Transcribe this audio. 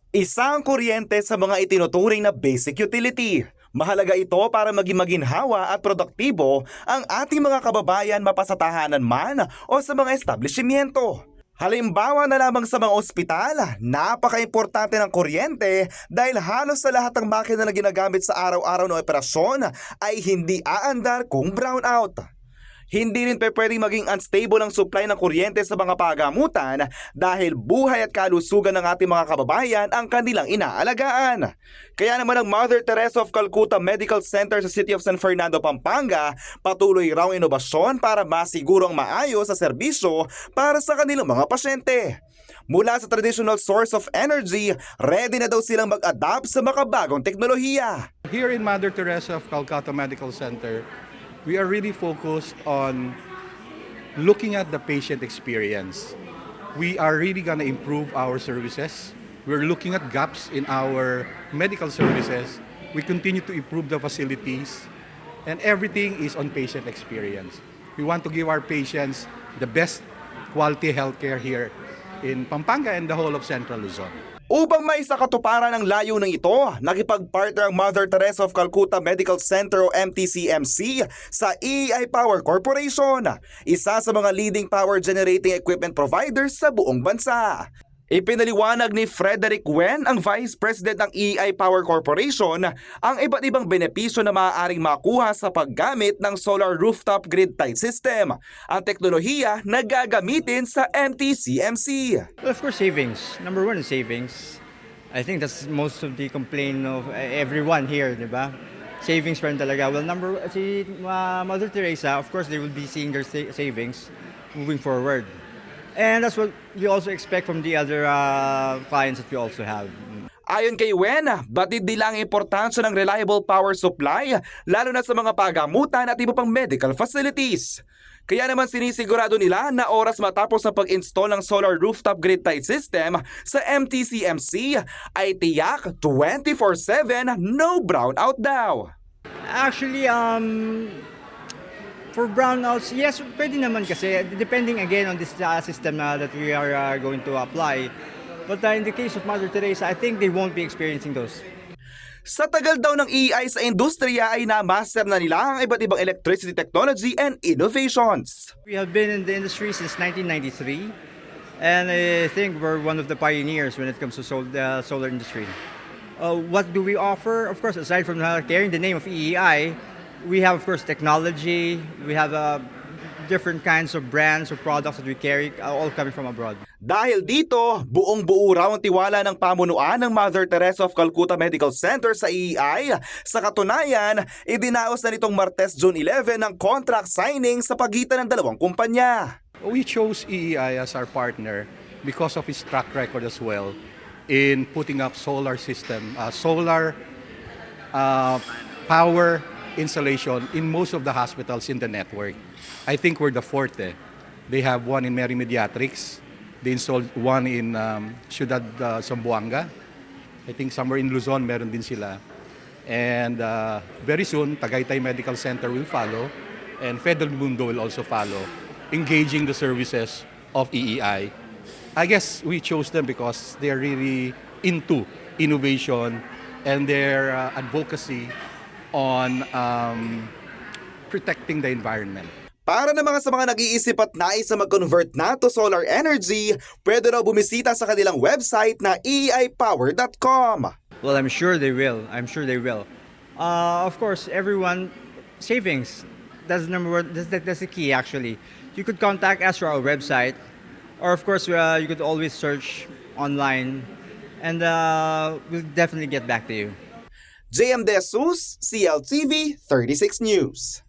Isang kuryente sa mga itinuturing na basic utility. Mahalaga ito para maging maginhawa at produktibo ang ating mga kababayan mapasatahanan man o sa mga establishmento. Halimbawa na lamang sa mga ospital, napaka-importante ng kuryente dahil halos sa lahat ng makina na ginagamit sa araw-araw na operasyon ay hindi aandar kung brownout. Hindi rin pwedeng maging unstable ang supply ng kuryente sa mga pagamutan dahil buhay at kalusugan ng ating mga kababayan ang kanilang inaalagaan. Kaya naman ang Mother Teresa of Calcutta Medical Center sa City of San Fernando, Pampanga, patuloy raw inobasyon para masiguro ang maayos sa serbisyo para sa kanilang mga pasyente. Mula sa traditional source of energy, ready na daw silang mag-adapt sa makabagong teknolohiya. Here in Mother Teresa of Calcutta Medical Center, we are really focused on looking at the patient experience. We are really going to improve our services. We're looking at gaps in our medical services. We continue to improve the facilities, and everything is on patient experience. We want to give our patients the best quality healthcare here in Pampanga and the whole of Central Luzon. Upang maisakatuparan ang layuning ito, nakipag-partner ang Mother Teresa of Calcutta Medical Center o MTCMC sa EEI Power Corporation, isa sa mga leading power generating equipment providers sa buong bansa. Ipinaliwanag ni Frederick Wen, ang Vice President ng EEI Power Corporation, ang iba't ibang benepisyo na maaaring makuha sa paggamit ng solar rooftop grid-tied system, ang teknolohiya na gagamitin sa MTCMC. Well, of course, savings. Number one is savings. I think that's most of the complaint of everyone here, di ba? Savings pa rin talaga. Well, Mother Teresa, of course, they will be seeing their savings moving forward. And that's what we also expect from the other clients that we also have. Ayon kay Wen, batid nila ang importansya ng reliable power supply lalo na sa mga pagamutan at iba pang medical facilities. Kaya naman sinisigurado nila na oras matapos ang pag-install ng solar rooftop grid-tied system sa MTCMC ay tiyak 24/7 no brownout daw. Actually, for brownouts, yes, pwede naman kasi, depending again on this system that we are going to apply. But in the case of Mother Teresa, I think they won't be experiencing those. Sa tagal daw ng EEI sa industriya ay na-master na nila ang iba't ibang electricity technology and innovations. We have been in the industry since 1993, and I think we're one of the pioneers when it comes to solar industry. What do we offer? Of course, aside from carrying the name of EEI, we have, of course, technology. We have different kinds of brands or products that we carry, all coming from abroad. Dahil dito, buong-buo raw ang tiwala ng pamunuan ng Mother Teresa of Calcutta Medical Center sa EEI. Sa katunayan, idinaos na nitong Martes, June 11 ang contract signing sa pagitan ng dalawang kumpanya. We chose EEI as our partner because of its track record as well in putting up solar system, solar power installation in most of the hospitals in the network. I think we're the fourth. They have one in Mary Mediatrix. They installed one in Ciudad Zamboanga. I think somewhere in Luzon meron din sila. And very soon, Tagaytay Medical Center will follow, and Federal Mundo will also follow, engaging the services of EEI. I guess we chose them because they're really into innovation and their advocacy on protecting the environment. Para na sa mga nag-iisip at nais na mag-convert na to solar energy, pwede raw bumisita sa kanilang website na eeipower.com. Well, I'm sure they will. Of course, everyone, savings. That's number one. That's the key, actually. You could contact us through our website, or of course, you could always search online, and we'll definitely get back to you. JM De Jesus, CLTV 36 News.